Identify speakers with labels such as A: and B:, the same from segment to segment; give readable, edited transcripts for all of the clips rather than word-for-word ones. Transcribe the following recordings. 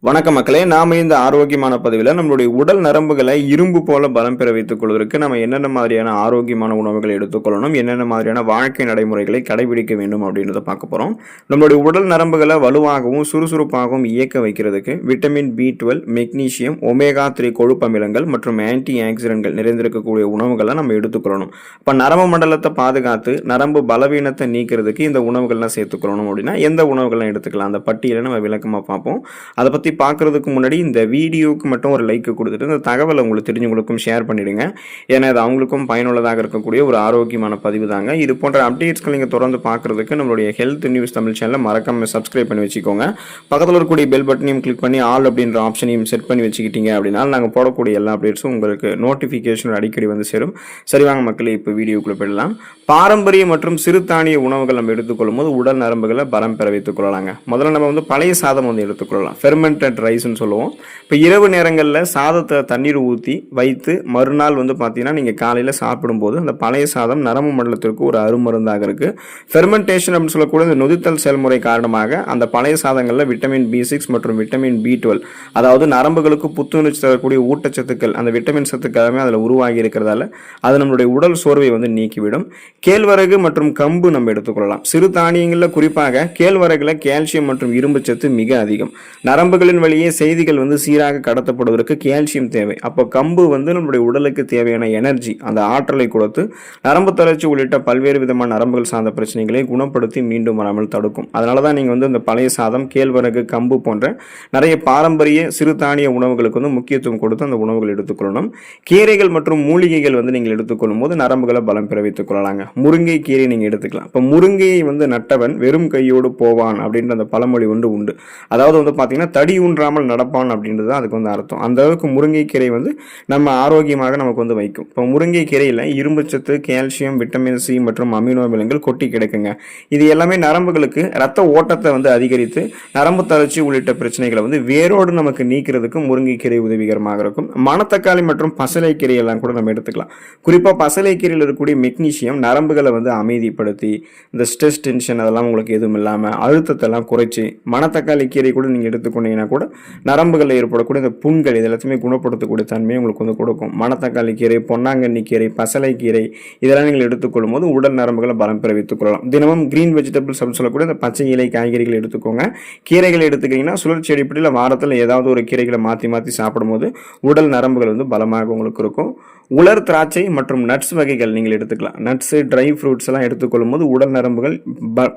A: வணக்கம் மக்களே, நாம இந்த ஆரோக்கியமான பதிவில் நம்மளுடைய உடல் நரம்புகளை இரும்பு போல பலம் பெற வைத்துக் கொள்வதற்கு நம்ம என்னென்ன மாதிரியான ஆரோக்கியமான உணவுகளை எடுத்துக்கொள்ளணும், என்னென்ன மாதிரியான வாழ்க்கை நடைமுறைகளை கடைபிடிக்க வேண்டும் அப்படின்றத பார்க்க போறோம். நம்மளுடைய உடல் நரம்புகளை வலுவாகவும் சுறுசுறுப்பாகவும் இயக்க வைக்கிறதுக்கு விட்டமின் B12, மெக்னீசியம், ஒமேகா 3 கொழுப்பு அமிலங்கள் மற்றும் ஆன்டி ஆக்சிடென்ட்கள் நிறைந்திருக்கக்கூடிய உணவுகளை நம்ம எடுத்துக்கொள்ளணும். இப்போ நரம்பு மண்டலத்தை பாதுகாத்து நரம்பு பலவீனத்தை நீக்கிறதுக்கு இந்த உணவுகள்லாம் சேர்த்துக்கொள்ளணும் அப்படின்னா எந்த உணவுகள்லாம் எடுத்துக்கலாம், அந்த பட்டியலை நம்ம விளக்கமாக பார்ப்போம். அதை பற்றி பார்க்கறதுக்கு முன்னாடி இந்த வீடியோவுக்கு மட்டும் ஒரு லைக் கொடுத்துட்டு இந்த தகவலை உங்களுக்கு தெரிஞ்சவங்களுக்கும் ஷேர் பண்ணிடுங்க. ஏன்னா அது அவங்களுக்கும் பயனுள்ளதாக இருக்கக்கூடிய ஒரு ஆரோக்கியமான பதிவு தாங்க. இது போன்ற அப்டேட்ஸ்கள் நீங்கள் தொடர்ந்து பார்க்கறதுக்கு நம்மளுடைய ஹெல்த் நியூஸ் தமிழ் சேனலை மறக்காம சப்ஸ்கிரைப் பண்ணி வச்சுக்கோங்க. பக்கத்தில் இருக்கக்கூடிய பெல் பட்டனையும் கிளிக் பண்ணி ஆல் அப்படின்ற ஆப்ஷனையும் செட் பண்ணி வச்சுக்கிட்டீங்க அப்படின்னா நாங்கள் போடக்கூடிய எல்லா அப்டேட்ஸும் உங்களுக்கு நோட்டிஃபிகேஷன் அடிக்கடி வந்து சேரும். சரி வாங்க மக்களே, இப்போ வீடியோக்குள்ளே போயிடலாம். பாரம்பரிய மற்றும் சிறுதானிய உணவுகள் நம்ம எடுத்துக்கொள்ளும் போது உடல் நரம்புகளை பலம் பெற வைத்துக் கொள்ளலாங்க. முதல்ல நம்ம வந்து பழைய சாதம் வந்து எடுத்துக்கொள்ளலாம், ஃபெர்மெண்டட் ரைஸ்ன்னு சொல்லுவோம். இப்போ இரவு நேரங்களில் சாதத்தை தண்ணீர் ஊற்றி வைத்து மறுநாள் வந்து பார்த்தீங்கன்னா நீங்கள் காலையில் சாப்பிடும்போது அந்த பழைய சாதம் நரம்பு மண்டலத்திற்கு ஒரு அருமருந்தாக இருக்குது. ஃபெர்மெண்டேஷன் அப்படின்னு சொல்லக்கூடிய இந்த நொதித்தல் செயல்முறை காரணமாக அந்த பழைய சாதங்களில் விட்டமின் B6 மற்றும் விட்டமின் B12, அதாவது நரம்புகளுக்கு புத்துணர்ச்சி தரக்கூடிய ஊட்டச்சத்துக்கள், அந்த விட்டமின் சத்துக்கள் அதில் உருவாகி இருக்கிறதால அது நம்மளுடைய உடல் சோர்வை வந்து நீக்கிவிடும். கேழ்வரகு மற்றும் கம்பு நம்ம எடுத்துக்கொள்ளலாம். சிறு தானியங்களில் குறிப்பாக கேழ்வரகுல கால்சியம் மற்றும் இரும்பு சத்து மிக அதிகம். நரம்புகளின் வழியே செய்திகள் வந்து சீராக கடத்தப்படுவதற்கு கால்சியம் தேவை. அப்போ கம்பு வந்து நம்மளுடைய உடலுக்கு தேவையான எனர்ஜி, அந்த ஆற்றலை கொடுத்து நரம்பு தளர்ச்சி உள்ளிட்ட பல்வேறு விதமான நரம்புகள் சார்ந்த பிரச்சனைகளை குணப்படுத்தி மீண்டும் வராமல் தடுக்கும். அதனால தான் நீங்கள் வந்து இந்த பழைய சாதம், கேழ்வரகு, கம்பு போன்ற நிறைய பாரம்பரிய சிறுதானிய உணவுகளுக்கு வந்து முக்கியத்துவம் கொடுத்து அந்த உணவுகள் எடுத்துக்கொள்ளணும். கீரைகள் மற்றும் மூலிகைகள் வந்து நீங்கள் எடுத்துக்கொள்ளும் போது நரம்புகளை பலம் பெற வைத்துக் கொள்ளலாங்க. முருங்கை கீரை நீங்கள் எடுத்துக்கலாம். இப்போ முருங்கையை வந்து நட்டவன் வெறும் கையோடு போவான் அப்படின்ற அந்த பழமொழி வந்து உண்டு. அதாவது வந்து பார்த்தீங்கன்னா தடி ஊன்றாமல் நடப்பான் அப்படின்றது அதுக்கு வந்து அர்த்தம். அந்த அளவுக்கு முருங்கை கீரை வந்து நம்ம ஆரோக்கியமாக நமக்கு வந்து வைக்கும். இப்போ முருங்கை கீரையில் இரும்பு சத்து, கால்சியம், விட்டமின் C மற்றும் அமினோ அமிலங்கள் கொட்டி கிடைக்குங்க. இது எல்லாமே நரம்புகளுக்கு ரத்த ஓட்டத்தை வந்து அதிகரித்து நரம்பு தளர்ச்சி உள்ளிட்ட பிரச்சனைகளை வந்து வேரோடு நமக்கு நீக்கிறதுக்கு முருங்கை கீரை உதவிகரமாக இருக்கும். மணத்தக்காளி மற்றும் பசலை கீரை எல்லாம் கூட நம்ம எடுத்துக்கலாம். குறிப்பாக பசலை கீரையில் இருக்கக்கூடிய மெக்னீசியம் நரம்புகளை வந்து அமைதிப்படுத்தி இந்த ஸ்ட்ரெஸ், டென்ஷன் அதெல்லாம் உங்களுக்கு எதுவும் இல்லாமல் அழுத்தத்தை எல்லாம் குறைச்சி, மணத்தக்காளி கீரை கூட நீங்கள் எடுத்துக்கொண்டீங்கன்னா கூட நரம்புகளில் ஏற்படக்கூடிய இந்த புண்கள் இது எல்லாத்தையுமே குணப்படுத்தக்கூடிய தன்மையை உங்களுக்கு வந்து கொடுக்கும். மணத்தக்காளி கீரை, பொன்னாங்கண்ணி கீரை, பசலை கீரை இதெல்லாம் நீங்கள் எடுத்துக்கொள்ளும் போது உடல் நரம்புகளை பலம் பெற வைத்துக் கொள்ளலாம். தினமும் கிரீன் வெஜிடபிள்ஸ் அப்படின்னு சொல்லக்கூடிய இந்த பச்சை இலை காய்கறிகள் எடுத்துக்கோங்க. கீரைகள் எடுத்துக்கிட்டீங்கன்னா சுழற்சி அடிப்படையில் வாரத்தில் ஏதாவது ஒரு கீரைகளை மாற்றி மாற்றி சாப்பிடும்போது உடல் நரம்புகள் வந்து பலமாக உங்களுக்கு இருக்கும். உலர் திராட்சை மற்றும் நட்ஸ் வகைகள் நீங்கள் எடுத்துக்கலாம். நட்ஸு, ட்ரை ஃப்ரூட்ஸ் எல்லாம் எடுத்துக்கொள்ளும் போது உடல் நரம்புகள்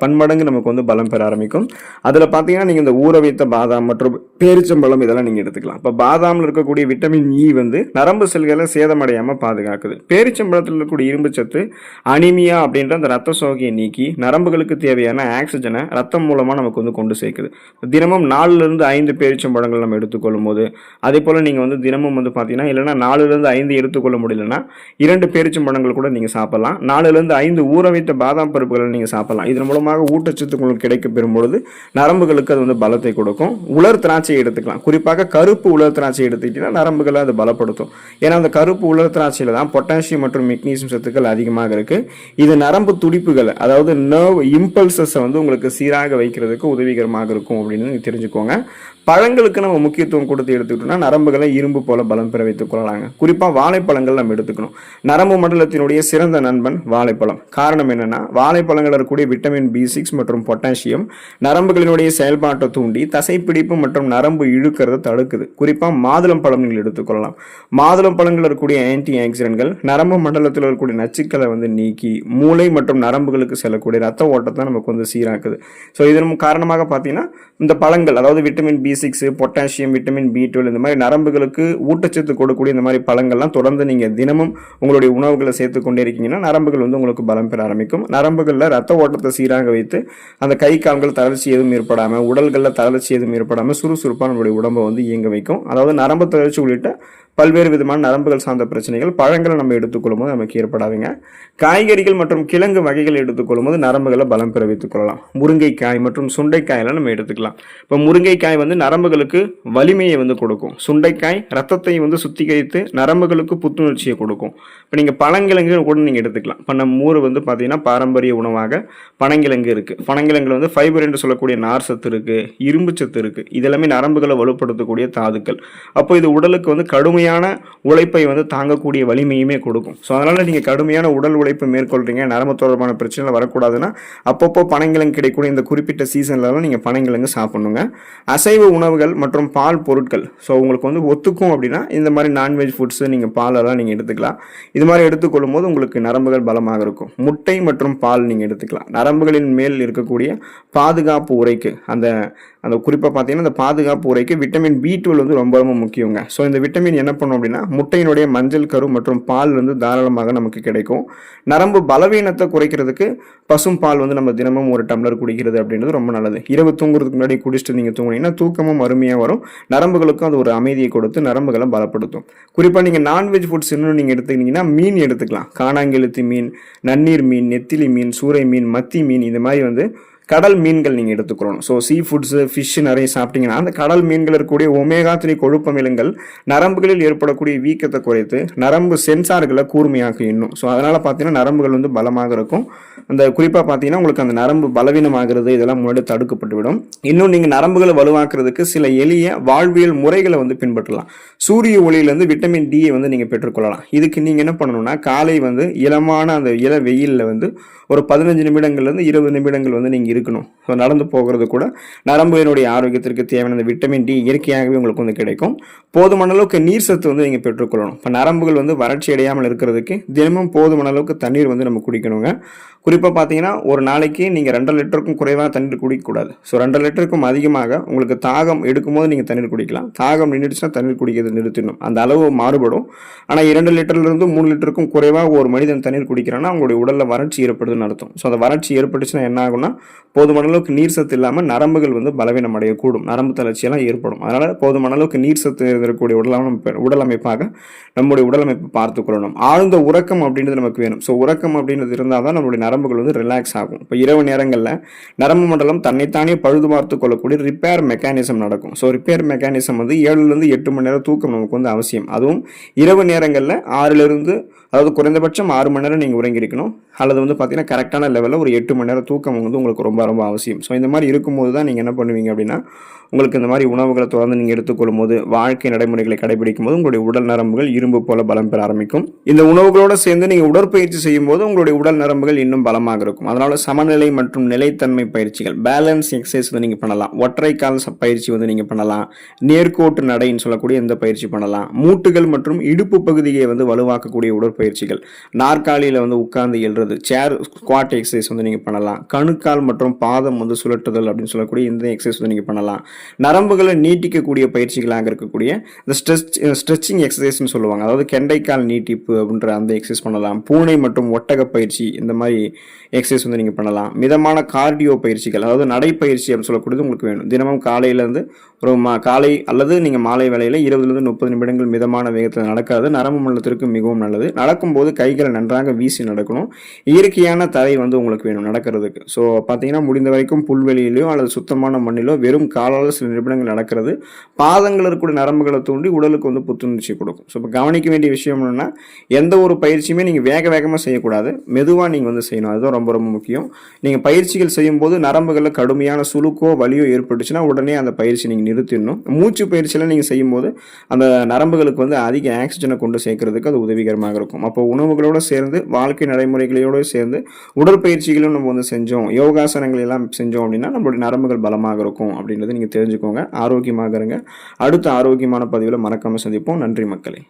A: பன்மடங்கு நமக்கு வந்து பலம் பெற ஆரம்பிக்கும். அதில் பார்த்தீங்கன்னா நீங்கள் இந்த ஊற வைத்த பாதாம் மற்றும் பேரிச்சம்பழம் இதெல்லாம் நீங்கள் எடுத்துக்கலாம். இப்போ பாதாமில் இருக்கக்கூடிய விட்டமின் E வந்து நரம்பு செல்களை சேதமடையாமல் பாதுகாக்குது. பேரிச்சம்பழத்தில் இருக்கக்கூடிய இரும்பு சத்து அனிமியா அப்படின்ற அந்த ரத்த சோகையை நீக்கி நரம்புகளுக்கு தேவையான ஆக்சிஜனை ரத்தம் மூலமாக நமக்கு வந்து கொண்டு சேர்க்குது. தினமும் 4 to 5 பேரிச்சம்பழங்கள் நம்ம எடுத்துக்கொள்ளும் போது, அதே போல் நீங்கள் வந்து தினமும் வந்து பார்த்தீங்கன்னா இல்லைன்னா 4 to 5 எடுத்துக்கொள்ள முடியலன்னா 2 பேரிச்சம்பழங்கள் கூட நீங்கள் சாப்பிடலாம். 4 to 5 ஊற வைத்த பாதாம் பருப்புகளை நீங்கள் சாப்பிடலாம். இதன் மூலமாக ஊட்டச்சத்து உங்களுக்கு கிடைக்க பெறும்பொழுது நரம்புகளுக்கு அது வந்து பலத்தை கொடுக்கும். உலர் திராட்சை எடுத்துக்கலாம். குறிப்பாக கருப்பு உலர் திராட்சை எடுத்துக்கிட்டீங்கன்னா நரம்புகளை அது பலப்படுத்தும். ஏன்னா அந்த கருப்பு உலர் திராட்சையில் தான் பொட்டாசியம் மற்றும் மெக்னீசியம் சத்துக்கள் அதிகமாக இருக்கு. இது நரம்பு துடிப்புகளை, அதாவது நர்வ் இம்பல்சஸை வந்து உங்களுக்கு சீராக வைக்கிறதுக்கு உதவிகரமாக இருக்கும் அப்படின்னு நீங்கள் தெரிஞ்சுக்கோங்க. பழங்களுக்கு நம்ம முக்கியத்துவம் கொடுத்து எடுத்துக்கிட்டோம்னா நரம்புகளை இரும்பு போல பலம் பெற வைத்துக் கொள்ளலாங்க. குறிப்பாக வாழைப்பழங்கள் நம்ம எடுத்துக்கணும். நரம்பு மண்டலத்தினுடைய சிறந்த நண்பன் வாழைப்பழம். காரணம் என்னன்னா வாழைப்பழங்கள் இருக்கக்கூடிய விட்டமின் B6 மற்றும் பொட்டாசியம் நரம்புகளினுடைய செயல்பாட்டை தூண்டி தசைப்பிடிப்பு மற்றும் நரம்பு இழுக்கிறத தடுக்குது. குறிப்பாக மாதுளம் பழம் நீங்கள் எடுத்துக்கொள்ளலாம். மாதுளம் பழங்கள் இருக்கக்கூடிய ஆன்டி ஆக்சிடென்ட்கள் நரம்பு மண்டலத்தில் இருக்கக்கூடிய நச்சுக்களை வந்து நீக்கி மூளை மற்றும் நரம்புகளுக்கு செல்லக்கூடிய ரத்த ஓட்டத்தை நமக்கு வந்து சீராக்குது. ஸோ இதன் காரணமாக பார்த்தீங்கன்னா இந்த பழங்கள், அதாவது vitamin B6, potassium, vitamin B12 இந்த மாதிரி நரம்புகளுக்கு ஊட்டச்சத்து கொடுக்கக்கூடிய இந்த மாதிரி பழங்கள்லாம் தொடர்ந்து நீங்கள் தினமும் உங்களுடைய உணவுகளை சேர்த்துக்கொண்டே இருக்கீங்கன்னா நரம்புகள் வந்து உங்களுக்கு பலம் பெற ஆரம்பிக்கும். நரம்புகளில் ரத்த ஓட்டத்தை சீராக வைத்து அந்த கை கால்கள் தளர்ச்சி எதுவும் ஏற்படாமல், உடல்களில் தளர்ச்சி எதுவும் ஏற்படாமல் சுறுசுறுப்பாக நம்மளுடைய உடம்பை வந்து இயங்க வைக்கும். அதாவது நரம்பு தளர்ச்சி உள்ளிட்ட பல்வேறு விதமான நரம்புகள் சார்ந்த பிரச்சனைகள் பழங்களை நம்ம எடுத்துக்கொள்ளும் போது நமக்கு ஏற்படாதுங்க. காய்கறிகள் மற்றும் கிழங்கு வகைகள் எடுத்துக்கொள்ளும் போது நரம்புகளை பலம் பெற வைத்துக் கொள்ளலாம். முருங்கைக்காய் மற்றும் சுண்டைக்காயெல்லாம் நம்ம எடுத்துக்கலாம். இப்போ முருங்கைக்காய் வந்து நரம்புகளுக்கு வலிமையை வந்து கொடுக்கும். சுண்டைக்காய் ரத்தத்தை வந்து சுத்திகரித்து நரம்புகளுக்கு புத்துணர்ச்சியை கொடுக்கும். இப்போ நீங்கள் பனங்கிழங்கு கூட நீங்கள் எடுத்துக்கலாம். இப்போ நம்ம ஊர் வந்து பார்த்தீங்கன்னா பாரம்பரிய உணவாக பனங்கிழங்கு இருக்குது. பனங்கிழங்குல வந்து ஃபைபர் என்று சொல்லக்கூடிய நார் சத்து இருக்குது, இரும்பு சத்து இருக்குது. இதெல்லாம் எல்லாமே நரம்புகளை வலுப்படுத்தக்கூடிய தாதுக்கள். அப்போ இது உடலுக்கு வந்து கடுமையான உழைப்பை வந்து தாங்கக்கூடிய வலிமையுமே கொடுக்கும். ஸோ அதனால் நீங்கள் கடுமையான உடல் உழைப்பு மேற்கொள்கிறீங்க, நரம்பு தொடர்பான பிரச்சனைகள் வரக்கூடாதுன்னா அப்பப்போ பனங்கிழங்கு கிடைக்கக்கூடிய இந்த குறிப்பிட்ட சீசன்லலாம் நீங்கள் பனங்கிழங்கு சாப்பிடணுங்க. அசைவ உணவுகள் மற்றும் பால் பொருட்கள் ஸோ உங்களுக்கு வந்து ஒத்துக்கும் அப்படின்னா இந்த மாதிரி நான்வெஜ் ஃபுட்ஸு நீங்கள் பாலெல்லாம் நீங்கள் எடுத்துக்கலாம். இது மாதிரி எடுத்துக்கொள்ளும் போது உங்களுக்கு நரம்புகள் பலமாக இருக்கும். முட்டை மற்றும் பால் நீங்கள் எடுத்துக்கலாம். நரம்புகளின் மேல் இருக்கக்கூடிய பாதுகாப்பு உரைக்கு அந்த குறிப்பாக பார்த்தீங்கன்னா இந்த பாதுகாப்பு உரைக்கு விட்டமின் B12 வந்து ரொம்ப ரொம்ப முக்கியங்க. ஸோ இந்த விட்டமின் என்ன பண்ணும் அப்படின்னா முட்டையினுடைய மஞ்சள் கரு மற்றும் பால் வந்து தாராளமாக நமக்கு கிடைக்கும். நரம்பு பலவீனத்தை குறைக்கிறதுக்கு பசும் பால் வந்து நம்ம தினமும் ஒரு டம்ளர் குடிக்கிறது அப்படின்றது ரொம்ப நல்லது. இரவு தூங்குறதுக்கு முன்னாடி குடிச்சிட்டு நீங்கள் தூங்குனீங்கன்னா தூக்கமும் அருமையாக வரும். நரம்புகளுக்கும் அது ஒரு அமைதியை கொடுத்து நரம்புகளை பலப்படுத்தும். குறிப்பாக நீங்கள் நான்வெஜ் ஃபுட்ஸ் இன்னும் நீங்கள் எடுத்துக்கிட்டீங்கன்னா மீன் எடுத்துக்கலாம். காணாங்கெழுத்தி மீன், நன்னீர் மீன், நெத்திலி மீன், சூறை மீன், மத்தி மீன், இந்த மாதிரி வந்து கடல் மீன்கள் நீங்கள் எடுத்துக்கிறோம். ஸோ சீ ஃபுட்ஸு ஃபிஷ் நிறைய சாப்பிட்டீங்கன்னா அந்த கடல் மீன்கள் இருக்கக்கூடிய ஒமேகா-3 கொழுப்பமிலங்கள் நரம்புகளில் ஏற்படக்கூடிய வீக்கத்தை குறைத்து நரம்பு சென்சார்களை கூர்மையாக்கும் இன்னும். ஸோ அதனால் பார்த்தீங்கன்னா நரம்புகள் வந்து பலமாக இருக்கும். அந்த குறிப்பாக பார்த்தீங்கன்னா உங்களுக்கு அந்த நரம்பு பலவீனமாகிறது இதெல்லாம் முன்னாடி தடுக்கப்பட்டுவிடும். இன்னும் நீங்கள் நரம்புகளை வலுவாக்குறதுக்கு சில எளிய வாழ்வியல் முறைகளை வந்து பின்பற்றலாம். சூரிய ஒளியிலேருந்து விட்டமின் D வந்து நீங்கள் பெற்றுக்கொள்ளலாம். இதுக்கு நீங்கள் என்ன பண்ணணும்னா காலை வந்து இளமான அந்த இள வெயிலில் வந்து ஒரு 15 நிமிடங்கள்லேருந்து 20 நிமிடங்கள் வந்து நீங்கள் இருக்கணும். ஸோ நடந்து போகிறது கூட நரம்புகளுடைய ஆரோக்கியத்திற்கு தேவையான அந்த விட்டமின் D இயற்கையாகவே உங்களுக்கு வந்து கிடைக்கும். போதுமான அளவுக்கு நீர் சத்து வந்து நீங்கள் பெற்றுக்கொள்ளணும். இப்போ நரம்புகள் வந்து வறட்சி அடையாமல் இருக்கிறதுக்கு தினமும் போதுமான அளவுக்கு தண்ணீர் வந்து நம்ம குடிக்கணுங்க. குறிப்பாக பார்த்தீங்கன்னா ஒரு நாளைக்கு நீங்கள் 2 லிட்டருக்கும் குறைவாக தண்ணீர் குடிக்கக்கூடாது. ஸோ 2 லிட்டருக்கும் அதிகமாக உங்களுக்கு தாகம் எடுக்கும்போது நீங்கள் தண்ணீர் குடிக்கலாம். தாகம் நின்றுச்சுன்னா தண்ணீர் குடிக்கிறது நிறுத்திடணும். அந்த அளவு மாறுபடும். ஆனால் 2 லிட்டர்லேருந்து 3 லிட்டருக்கும் குறைவாக ஒரு மனிதன் தண்ணீர் குடிக்கிறான்னா அவங்களுடைய உடலில் வறட்சி ஏற்படுதுன்னு அர்த்தம். ஸோ அந்த வறட்சி ஏற்பட்டுச்சுன்னா என்ன ஆகும்னா போதுமான அளவுக்கு நீர் சத்து இல்லாமல் நரம்புகள் வந்து பலவீனம் அடையக்கூடும். நரம்பு தளர்ச்சியெல்லாம் ஏற்படும். அதனால் போதுமான அளவுக்கு நீர் சத்து இருக்கக்கூடிய உடலமைப்பாக நம்முடைய உடலமைப்பு பார்த்துக்கொள்ளணும். ஆழ்ந்த உறக்கம் அப்படின்றது நமக்கு வேணும். ஸோ உறக்கம் அப்படின்றது இருந்தால் தான் நம்மளுடைய நரம்புகள் வந்து ரிலாக்ஸ் ஆகும். இப்போ இரவு நேரங்களில் நரம்பு மண்டலம் தன்னைத்தானே பழுது பார்த்து கொள்ளக்கூடிய ரிப்பேர் மெக்கானிசம் நடக்கும். ஸோ ரிப்பேர் மெக்கானிசம் வந்து 7லேருந்து 8 மணி நேரம் தூக்கம் நமக்கு வந்து அவசியம். அதுவும் இரவு நேரங்களில் 6லிருந்து அதாவது குறைந்தபட்சம் 6 மணி நேரம் நீங்கள் உறங்கியிருக்கணும். அல்லது வந்து பார்த்தீங்கன்னா கரெக்டான லெவலில் ஒரு 8 மணி நேரம் தூக்கம் வந்து உங்களுக்கு ரொம்ப ரொம்ப அவசியம். ஸோ இந்த மாதிரி இருக்கும்போது தான் நீங்கள் என்ன பண்ணுவீங்க அப்படின்னா உங்களுக்கு இந்த மாதிரி உணவுகளை தொடர்ந்து நீங்கள் எடுத்துக்கொள்ளும் போது வாழ்க்கை நடைமுறைகளை கடைபிடிக்கும் போது உங்களுடைய உடல் நரம்புகள் இரும்பு போல பலம் பெற ஆரம்பிக்கும். இந்த உணவுகளோடு சேர்ந்து நீங்கள் உடற்பயிற்சி செய்யும் போது உங்களுடைய உடல் நரம்புகள் இன்னும் பலமாக இருக்கும். அதனால சமநிலை மற்றும் நிலைத்தன்மை பயிற்சிகள் பேலன்ஸ் எக்ஸசைஸ் வந்து நீங்கள் பண்ணலாம். ஒற்றைக்கால் பயிற்சி வந்து நீங்கள் பண்ணலாம். நேர்கோட்டு நடைன்னு சொல்லக்கூடிய இந்த பயிற்சி பண்ணலாம். மூட்டுகள் மற்றும் இடுப்பு பகுதியை வந்து வலுவாக்கக்கூடிய உடற்பயிற்சிகள், நாற்காலியில் வந்து உட்கார்ந்து எழுறது, சேர் ஸ்குவாட் எக்ஸசைஸ் வந்து நீங்கள் பண்ணலாம். கணுக்கால் மற்றும் பாதம் வந்து சுழற்றுதல் அப்படின்னு சொல்லக்கூடிய இந்த எக்ஸசைஸ் வந்து நீங்கள் பண்ணலாம். நரம்புகளை நீட்டிக்கக்கூடிய பயிற்சிகளாக இருக்கக்கூடிய இந்த ஸ்ட்ரெச்சிங் எக்ஸசைஸ்னு சொல்லுவாங்க. அதாவது கெண்டைக்கால் நீட்டிப்பு அப்படின்ற அந்த எக்ஸசைஸ் பண்ணலாம். பூனை மற்றும் ஒட்டக பயிற்சி இந்த மாதிரி எக்ஸசைஸ் வந்து நீங்கள் பண்ணலாம். மிதமான கார்டியோ பயிற்சிகள் அதாவது நடைப்பயிற்சி அப்படின்னு சொல்லக்கூடியது உங்களுக்கு வேணும். தினமும் காலையிலேருந்து ஒரு காலை அல்லது நீங்கள் மாலை வேளையில் 20லேருந்து 30 நிமிடங்கள் மிதமான வேகத்தில் நடக்காது. நரம்பு மண்டலத்திற்கு மிகவும் நல்லது. நடக்கும்போது கைகளை நன்றாக வீசி நடக்கணும். இயற்கையான தரை வந்து உங்களுக்கு வேணும் நடக்கிறதுக்கு. ஸோ பார்த்தீங்கன்னா முடிந்த வரைக்கும் புல்வெளியிலோ அல்லது சுத்தமான மண்ணிலோ வெறும் காலால் சில நிமிடங்கள் நடக்கிறது பாதங்கள் இருக்கக்கூடிய நரம்புகளை தூண்டி உடலுக்கு வந்து புத்துணர்ச்சி கொடுக்கும். ஸோ இப்போ கவனிக்க வேண்டிய விஷயம் என்னன்னா எந்த ஒரு பயிற்சியுமே நீங்கள் வேகமாக செய்யக்கூடாது. மெதுவாக நீங்கள் வந்து செய்யணும். அதுதான் ரொம்ப ரொம்ப முக்கியம். நீங்கள் பயிற்சிகள் செய்யும் போது நரம்புகளில் கடுமையான சுளுக்கோ வலியோ ஏற்பட்டுச்சுன்னா உடனே அந்த பயிற்சி நீங்கள் நிறுத்திடணும். மூச்சு பயிற்சியெல்லாம் நீங்கள் செய்யும் போது அந்த நரம்புகளுக்கு வந்து அதிக ஆக்சிஜனை கொண்டு சேர்க்கறதுக்கு அது உதவிகரமாக இருக்கும். அப்போ உணவுகளோடு சேர்ந்து வாழ்க்கை நடைமுறைகளோடு சேர்ந்து உடற்பயிற்சிகளும் நம்ம வந்து செஞ்சோம், யோகாசனங்கள் எல்லாம் செஞ்சோம் அப்படின்னா நம்மளுடைய நரம்புகள் பலமாக இருக்கும் அப்படின்றத நீங்கள் தெரிஞ்சுக்கோங்க. ஆரோக்கியமாக இருங்க. அடுத்த ஆரோக்கியமான பதிவில் மறக்காமல் சந்திப்போம். நன்றி மக்களே.